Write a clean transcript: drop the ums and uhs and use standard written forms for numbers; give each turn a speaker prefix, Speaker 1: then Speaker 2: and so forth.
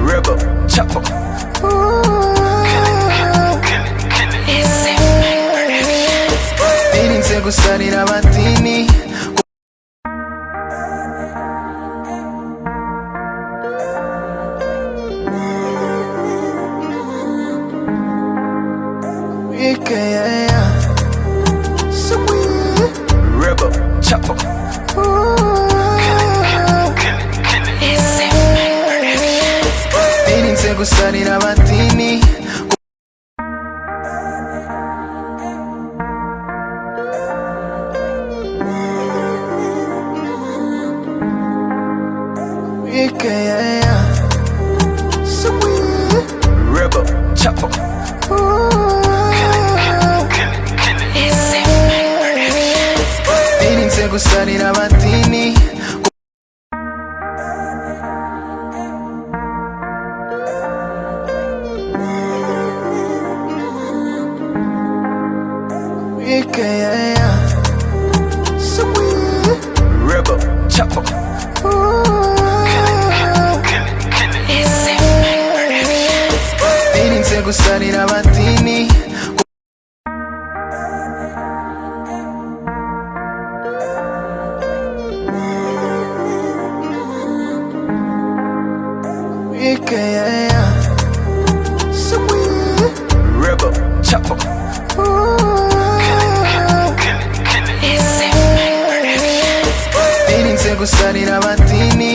Speaker 1: Rebo Chapo. Ininze gusarira abatini. Rebo Chapo. Ininze gusarira abatini. Rebo Chapo. Ininze gusarira abatini. Rebo Chapo. Ininze gusarira abatini. Rebo Chapo. Ininze gusarira abatini.